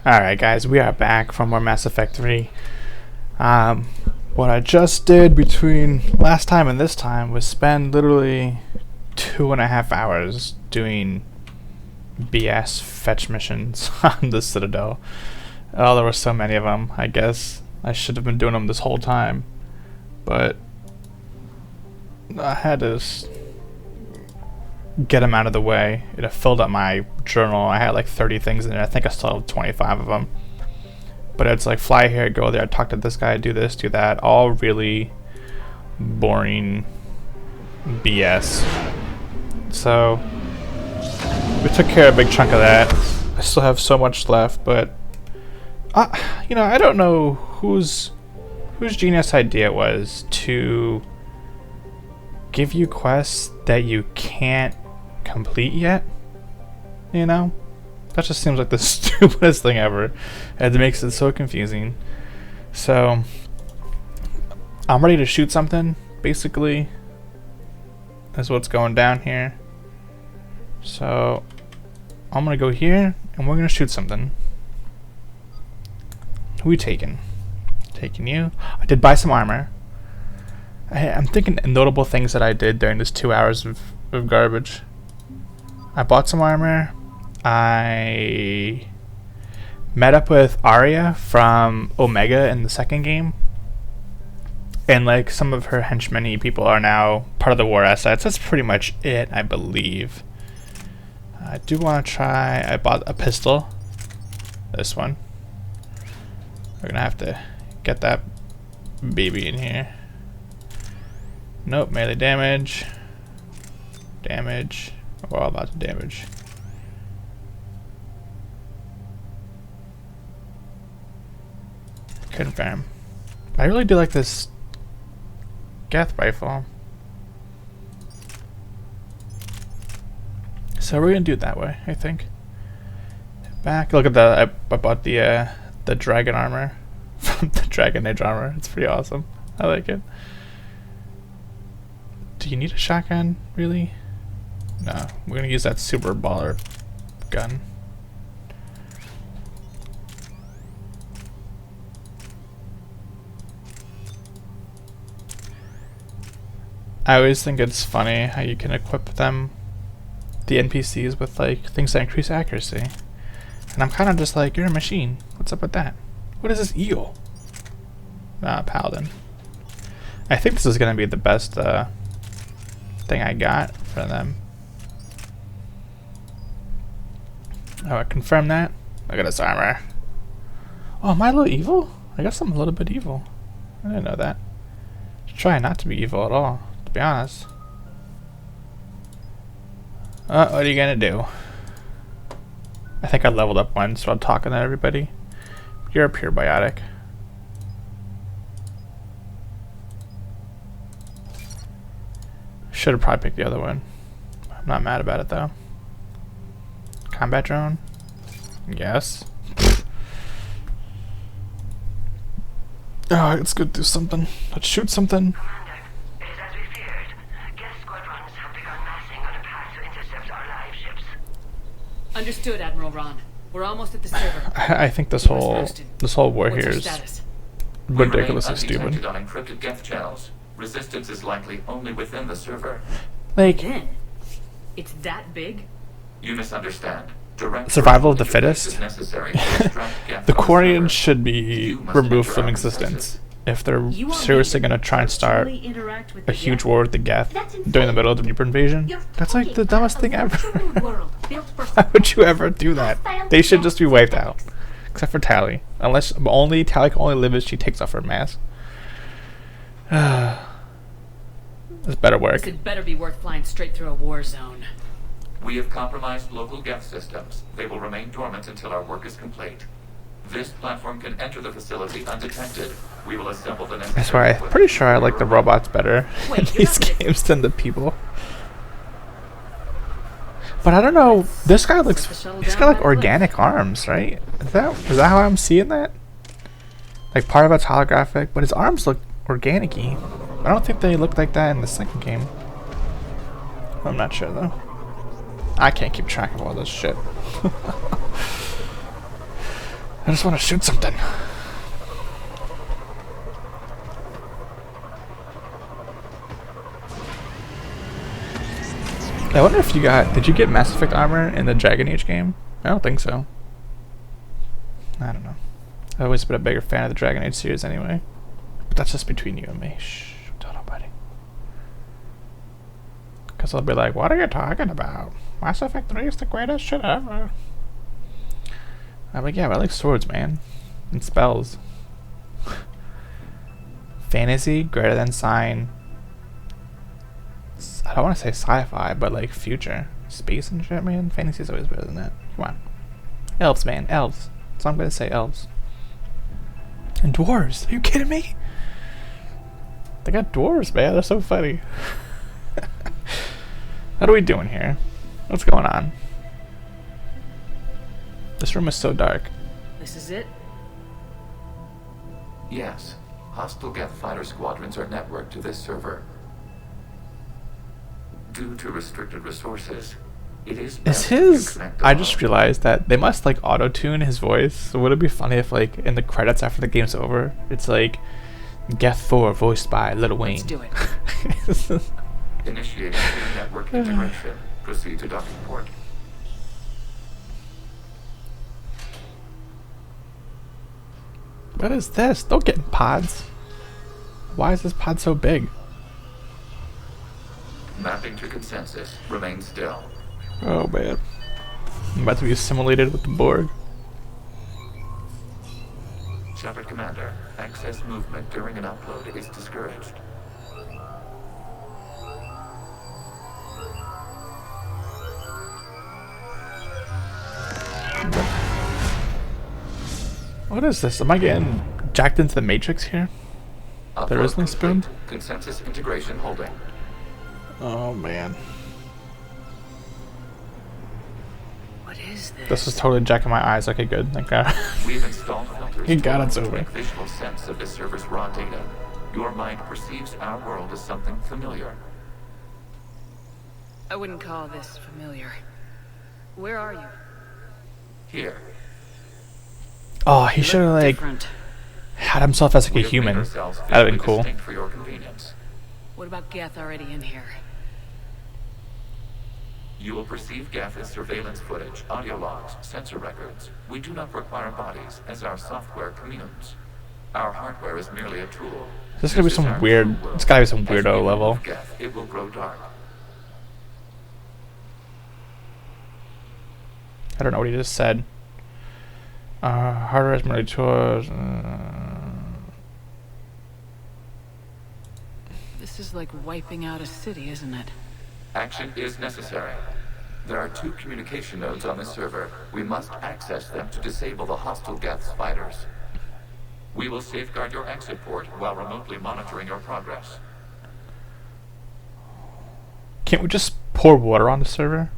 Alright guys, we are back from more Mass Effect 3. What I just did between last time and this time was spend literally 2.5 hours doing BS fetch missions on the Citadel. Oh, there were so many of them. I guess I should have been doing them this whole time. But I had to get them out of the way. It filled up my journal. I had like 30 things in it. I think I still have 25 of them. But it's like fly here, go there, talk to this guy, do this, do that. All really boring BS. So we took care of a big chunk of that. I still have so much left, but you know, I don't know whose genius idea it was to give you quests that you can't complete yet. You know, that just seems like the stupidest thing ever, and it makes it so confusing. So I'm ready to shoot something, basically. That's what's going down here. So I'm gonna go here and we're gonna shoot something. Who are we taking? Taking you. I did buy some armor. I'm thinking notable things that I did during this 2 hours of garbage. I bought some armor. I met up with Arya from Omega in the second game. And like some of her henchmen people are now part of the war assets. That's pretty much it, I believe. I do want to try. I bought a pistol. This one. We're going to have to get that baby in here. Nope, melee damage. Damage. We're all about to damage. Confirm. I really do like this Geth rifle. So we're gonna do it that way, I think. Back. Look at that. I bought the dragon armor from the Dragon Age armor. It's pretty awesome. I like it. Do you need a shotgun, really? No, we're gonna use that super baller gun. I always think it's funny how you can equip them, the NPCs, with like things that increase accuracy. And I'm kind of just like, you're a machine. What's up with that? What is this eel? Paladin. I think this is gonna be the best thing I got for them. Oh, I confirm that. Look at this armor. Oh, am I a little evil? I guess I'm a little bit evil. I didn't know that. Try not to be evil at all, to be honest. What are you gonna do? I think I leveled up once while talking to everybody. You're a pure biotic. Should have probably picked the other one. I'm not mad about it though. Combat drone? Yes. Alright, let's go do something. Let's shoot something. Commander, it is as we feared. Geth squadrons have begun massing on a path to intercept our live ships. Understood, Admiral Ron. We're almost at the server. I think this whole war here is ridiculously stupid. On encrypted Geth channels. Resistance is likely only within the server. Like, It's that big? You misunderstand. Direct survival of the fittest? is necessary to extract Geth the from Quarians server. should be You must removed enter from our existence. defenses. If they're seriously gonna try and start a huge war with the Geth during the middle of the Reaper invasion, that's like the dumbest thing ever. Why would you ever do that? They should just be wiped out. Except for Tali. Unless Tali can only live if she takes off her mask. This better work. This had better be worth flying straight through a war zone. We have compromised local Geth systems. They will remain dormant until our work is complete. This platform can enter the facility undetected. We will assemble the necessary. I swear, I'm pretty sure I like the robots better in these games than the people. But I don't know. This guy looks. He's got like organic arms, right? Is that how I'm seeing that? Like part of it's holographic, but his arms look organic-y. I don't think they looked like that in the second game. I'm not sure though. I can't keep track of all this shit. I just want to shoot something. I wonder if you got... Did you get Mass Effect armor in the Dragon Age game? I don't think so. I don't know. I've always been a bigger fan of the Dragon Age series anyway. But that's just between you and me. Shh, don't tell nobody. Because I'll be like, what are you talking about? Mass Effect 3 is the greatest shit ever. I'm like, yeah, but I like swords, man. And spells. Fantasy, greater than sign. I don't want to say sci-fi, but like future. Space and shit, man. Fantasy's always better than that. Come on. Elves, man. Elves. That's all I'm gonna say, elves. And dwarves. Are you kidding me? They got dwarves, man. They're so funny. What are we doing here? What's going on? This room is so dark. This is it? Yes. Hostile Geth fighter squadrons are networked to this server. Due to restricted resources, it is best his... to connect I alone. just realized that they must like auto-tune his voice. So would it be funny if like in the credits after the game's over, it's like Geth 4 voiced by Lil Wayne. Let's do it. Initiating new network integration. Proceed to docking port. What is this? Don't get in pods. Why is this pod so big? Mapping to consensus. Remain still. Oh man. I'm about to be assimilated with the Borg. Shepard Commander, access movement during an upload is discouraged. What is this? Am I getting jacked into the Matrix here? There Upload is no spoon? complete. Consensus integration holding. Oh man. What is this? This is totally jacking my eyes. Okay, good. Thank God. We've installed filters Thank God it's to over. make visual sense of this server's raw data. Your mind perceives our world as something familiar. I wouldn't call this familiar. Where are you? Here, Oh, he should have like Different. had himself as like we a have made human. ourselves That'd have been visually cool. distinct for your convenience. What about Geth already in here? You will perceive Geth as surveillance footage, audio logs, sensor records. We do not require bodies, as our software communes. Our hardware is merely a tool. This is gonna be is some our weird. true world. It's gotta be some As we weirdo remove level. Geth, it will grow dark. I don't know what he just said. Hardware is merely tools. This is like wiping out a city, isn't it? Action is necessary. There are 2 communication nodes on the server. We must access them to disable the hostile Geth's fighters. We will safeguard your exit port while remotely monitoring your progress. Can't we just pour water on the server?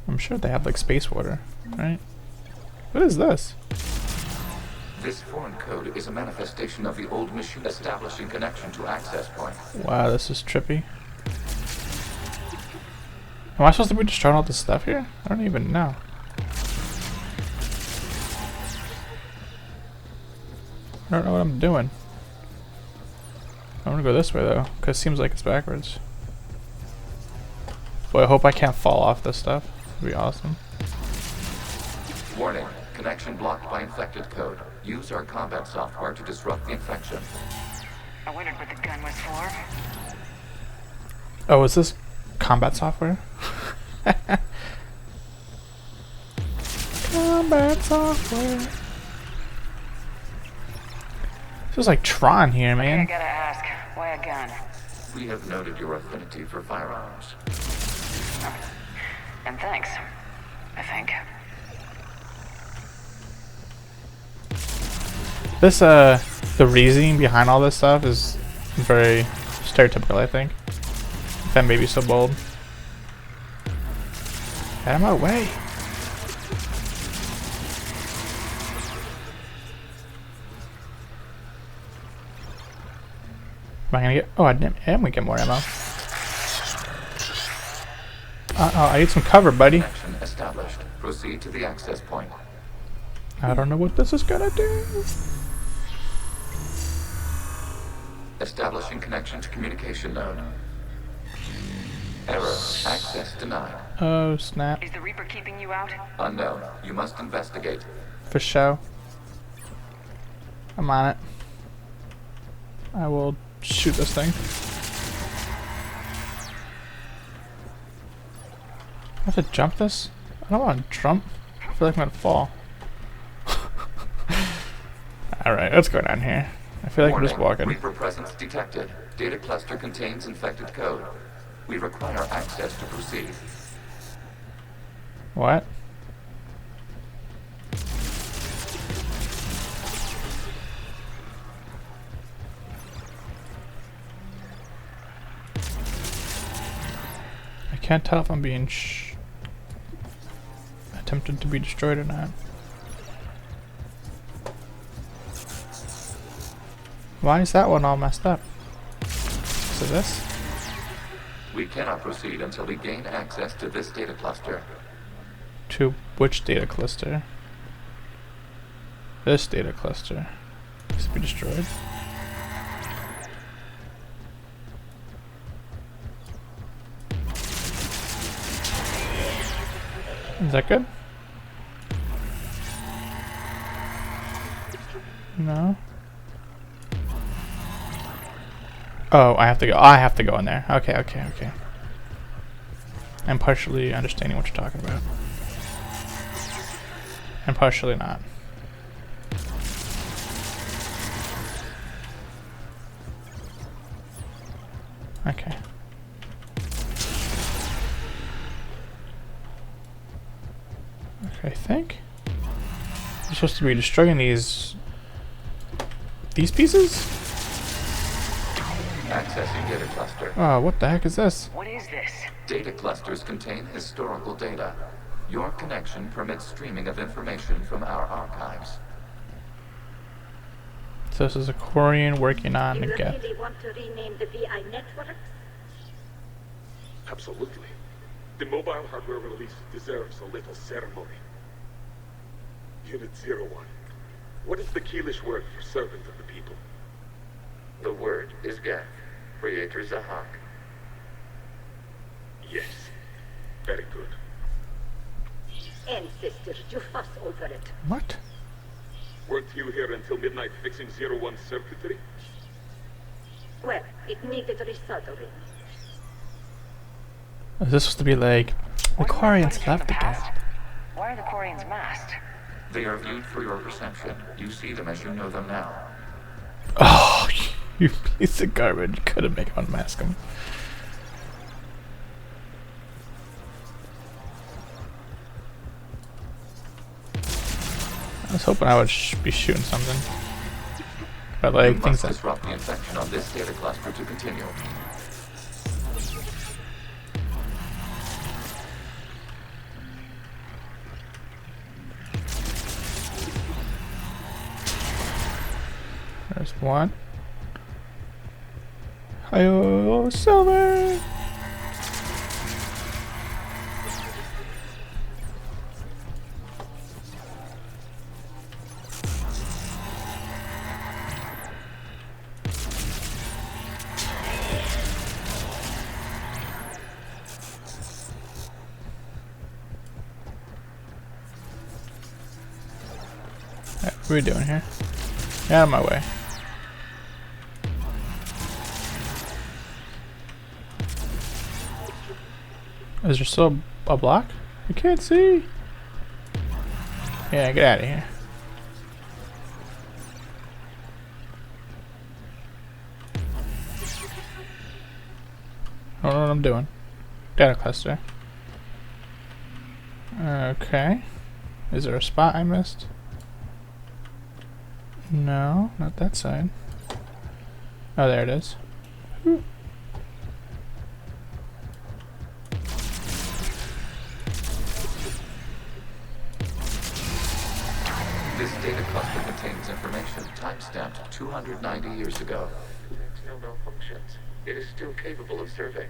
I'm sure they have like space water, right? What is this? This foreign code is a manifestation of the old machine establishing connection to access point. Wow, this is trippy. Am I supposed to be destroying all this stuff here? I don't even know. I don't know what I'm doing. I'm gonna go this way though, because it seems like it's backwards. Boy, I hope I can't fall off this stuff. It'd be awesome. Warning, connection blocked by infected code. Use our combat software to disrupt the infection. I wondered what the gun was for. Oh, is this combat software? Combat software. This is like Tron here, I man. gotta ask, why a gun? We have noted your affinity for firearms. And thanks, I think. This, the reasoning behind all this stuff is very stereotypical, I think. If I may be so bold. Get out of my way. Am I gonna get... Oh, I am gonna get more ammo. Uh-oh, I need some cover, buddy. Connection established. Proceed to the access point. I don't know what this is gonna do. Establishing connection to communication node. Error. Access denied. Oh, snap. Is the Reaper keeping you out? Unknown. You must investigate. For show. I'm on it. I will shoot this thing. I have to jump this? I don't want to jump. I feel like I'm gonna fall. Alright, let's go down here. I feel like I'm just walking. Reaper presence detected. Data cluster contains infected code. We require access to proceed. What? I can't tell if I'm being attempted to be destroyed or not. Why is that one all messed up? So this? We cannot proceed until we gain access to this data cluster. To which data cluster? This data cluster. Needs to be destroyed. Is that good? No. Oh, I have to go. I have to go in there. Okay, okay, okay. I'm partially understanding what you're talking about. And partially not. Okay. Okay, I think you're supposed to be destroying these pieces? Accessing data cluster. Oh, what the heck is this? What is this? Data clusters contain historical data. Your connection permits streaming of information from our archives. So this is a Quarian working on Do the you get. really want to rename the VI network? Absolutely. The mobile hardware release deserves a little ceremony. Unit 01. What is the Keelish word for servant of the people? The word is Geth, Creator Zahak. Yes. Very good. Ancestors, you fuss over it. What? Weren't you here until midnight fixing 01's circuitry? Well, it needed resoldering. Is this supposed to be like the Quarians left again? Why are the Quarians masked? They are viewed through your perception. You see them as you know them now. Oh, you piece of garbage! Couldn't make it unmask him. I was hoping I would be shooting something, but You like must things that. disrupt the infection on this data cluster to continue. There's one. Hi-oh, silver! Alright, what are we doing here? Get out of my way. Is there still a block? I can't see. Yeah, get out of here. I don't know what I'm doing. Data cluster. Okay. Is there a spot I missed? No, not that side. Oh, there it is. Whew. This data cluster contains information timestamped 290 years ago. No malfunctions. It is still capable of serving.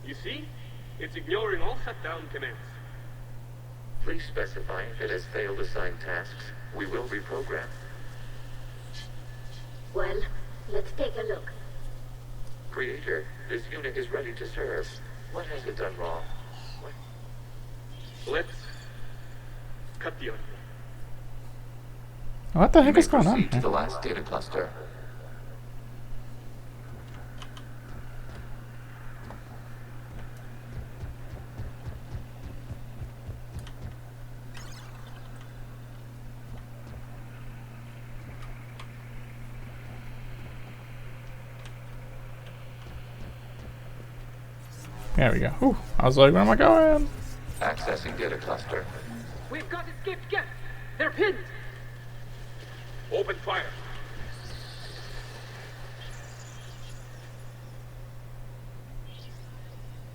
You see? It's ignoring all shutdown commands. Please specify if it has failed assigned tasks. We will reprogram. Well, let's take a look. Creator, this unit is ready to serve. What has it done wrong? Let's cut the onion. What the You heck may is going on? proceed to the last data cluster. There we go. Ooh, I was like, where am I going? Accessing data cluster. We've got escaped guests. They're pinned. Open fire.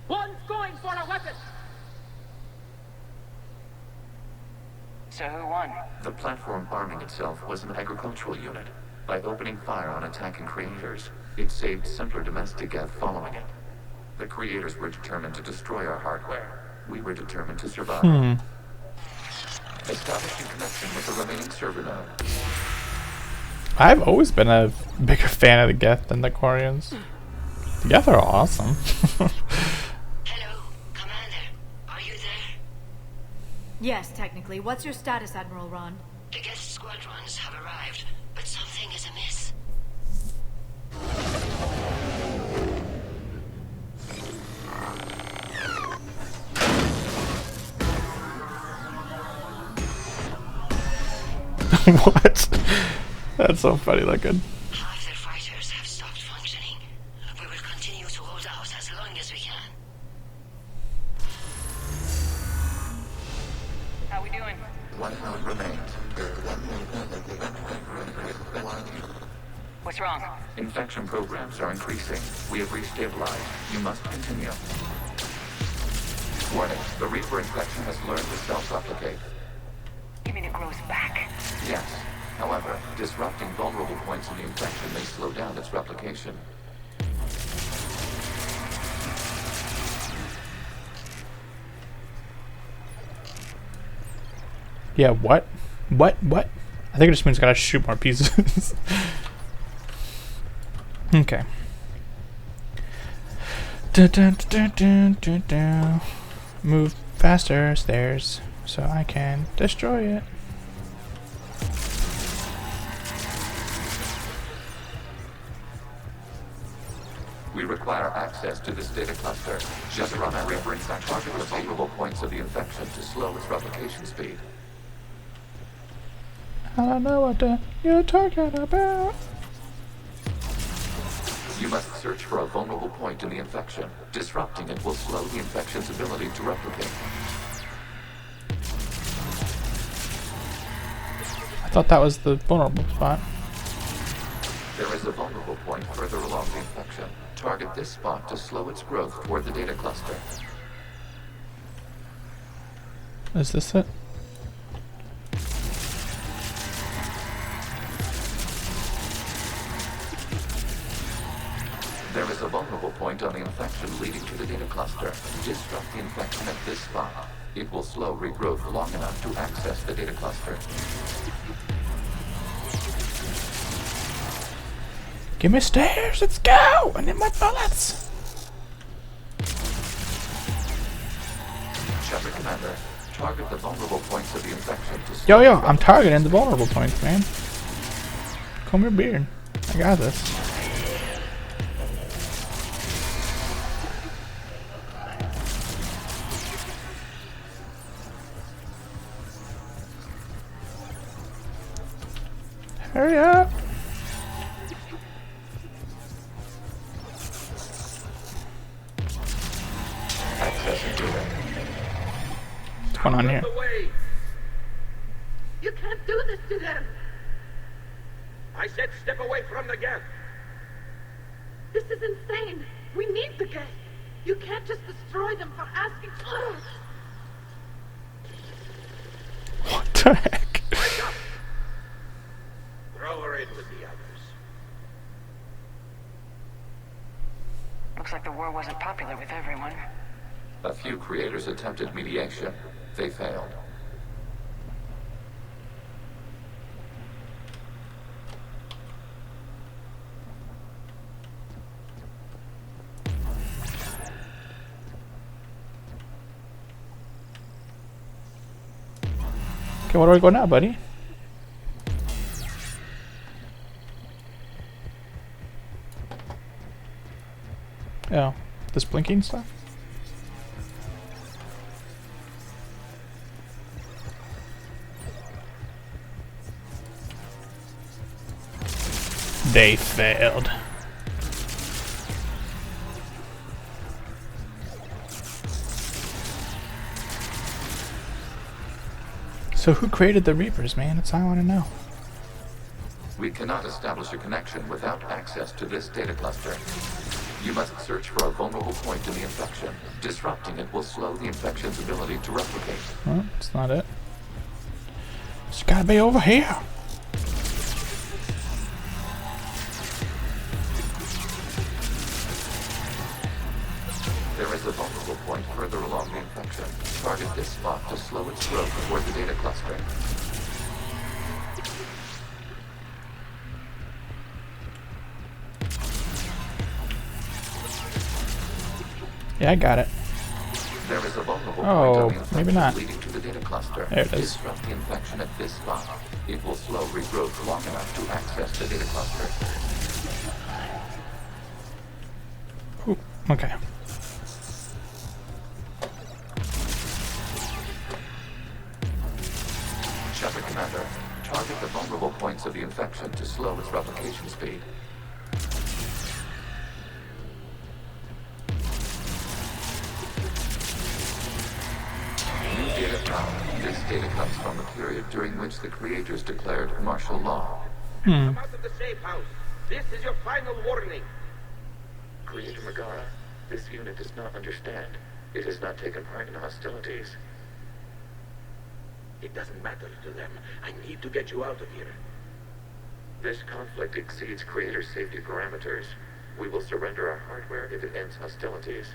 One's going for a weapon. So who won? The platform arming itself was an agricultural unit. By opening fire on attacking creators, it saved simpler domestic Geth following it. The creators were determined to destroy our hardware. We were determined to survive. Establishing connection with the remaining server node. I've always been a bigger fan of the Geth than the Quarians. The Geth are awesome. Hello, Commander. Are you there? Yes, technically. What's your status, Admiral Ron? The guest squadrons have arrived, but something is amiss. What? That's so funny looking. Half their fighters have stopped functioning. We will continue to hold out as long as we can. How we doing? One node remains. What's wrong? Infection programs are increasing. We have restabilized. You must continue. Warning, the Reaper infection has learned to self-replicate. You mean it grows back? Yes. However, disrupting vulnerable points in the infection may slow down its replication. Yeah, what? What? I think it just means gotta shoot more pieces. Okay. Move faster stairs so I can destroy it. We require access to this data cluster. Just run a Reaper infection target the vulnerable points of the infection to slow its replication speed. I don't know what you're talking about. You must search for a vulnerable point in the infection. Disrupting it will slow the infection's ability to replicate. I thought that was the vulnerable spot. There is a vulnerable point further along the infection. Target this spot to slow its growth toward the data cluster. Is this it? There is a vulnerable point on the infection leading to the data cluster. Disrupt the infection at this spot. It will slow regrowth long enough to access the data cluster. Give me stairs, let's go! I need my bullets! Shepard Commander, target the vulnerable points of the infection to slow Yo, its I'm targeting the vulnerable points, man. Comb your beard. I got this. Hurry up! accessing data. What's going on here? The way. You can't do this to them. I said step away from the gap. This is insane. We need the gas. You can't just destroy them for asking. What the heck? Wake up. Throw her in with the others. Looks like the war wasn't popular with everyone. A few creators attempted mediation. They failed. Okay, where do I go now, buddy? Oh, this blinking stuff? They failed. So who created the Reapers, man? That's all I want to know. We cannot establish a connection without access to this data cluster. You must search for a vulnerable point in the infection. Disrupting it will slow the infection's ability to replicate. Well, that's not it. It's gotta be over here. There is a vulnerable point further along the infection. Target this spot to slow its growth toward the data cluster. Yeah, I got it. There is a vulnerable Oh, point on the infection maybe not. leading to the data cluster. There it is. Disrupt the infection at this spot. It will slow regrowth long enough to access the data cluster. Ooh, okay. Shepard Commander, target the vulnerable points of the infection to slow its replication speed. New data found. This data comes from a period during which the creators declared martial law. Come out of the safe house. This is your final warning. Creator Megara, this unit does not understand. It has not taken part in hostilities. It doesn't matter to them. I need to get you out of here. This conflict exceeds Creator's safety parameters. We will surrender our hardware if it ends hostilities.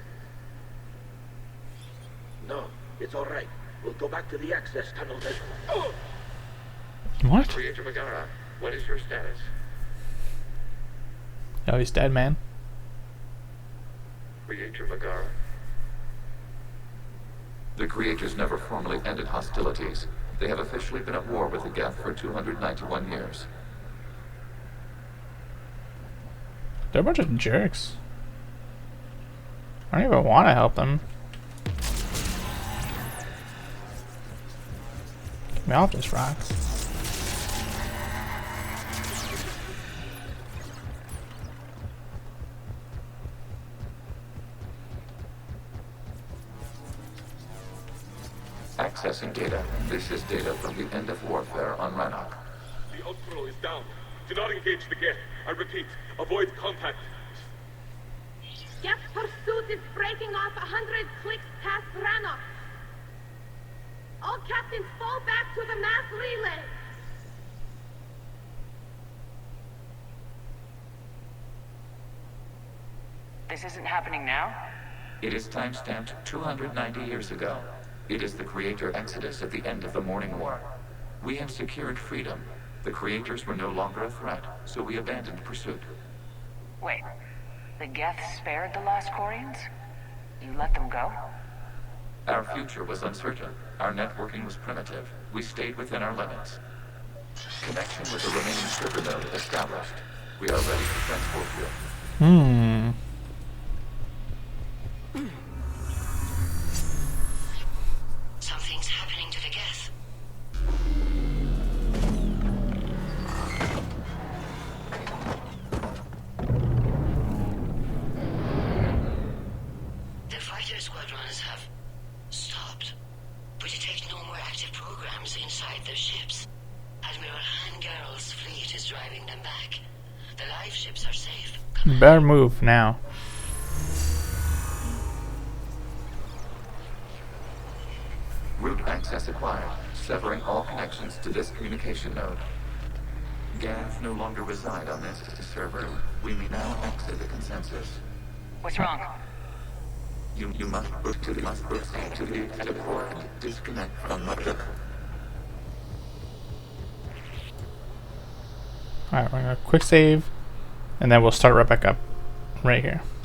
No, it's all right. We'll go back to the access tunnel then. Oh! What? Creator Megara, what is your status? Oh, he's dead, man. Creator Megara? The Creators never formally ended hostilities. They have officially been at war with the Geth for 291 years. They're a bunch of jerks. I don't even want to help them. Get me off this rock. Accessing data. This is data from the end of warfare on Rannoch. The outflow is down. Do not engage the Geth. I repeat, avoid contact. Geth pursuit is breaking off 100 clicks past Rannoch. All captains fall back to the mass relay. This isn't happening now? It is timestamped 290 years ago. It is the Creator Exodus at the end of the Morning War. We had secured freedom. The Creators were no longer a threat, so we abandoned pursuit. Wait, the Geth spared the lost Corians? You let them go? Our future was uncertain. Our networking was primitive. We stayed within our limits. Connection with the remaining server node established. We are ready to transport you. Something's happening to the Geth. The fighter squadrons have stopped, but detect no more active programs inside their ships. Admiral Hangarl's fleet is driving them back. The live ships are safe. Better move now. Route access acquired, severing all connections to this communication node. Geth no longer reside on this server. We may now exit the consensus. What's wrong? You must proceed to the exit port and disconnect from Mother. Alright, we're gonna quick save, and then we'll start right back up right here.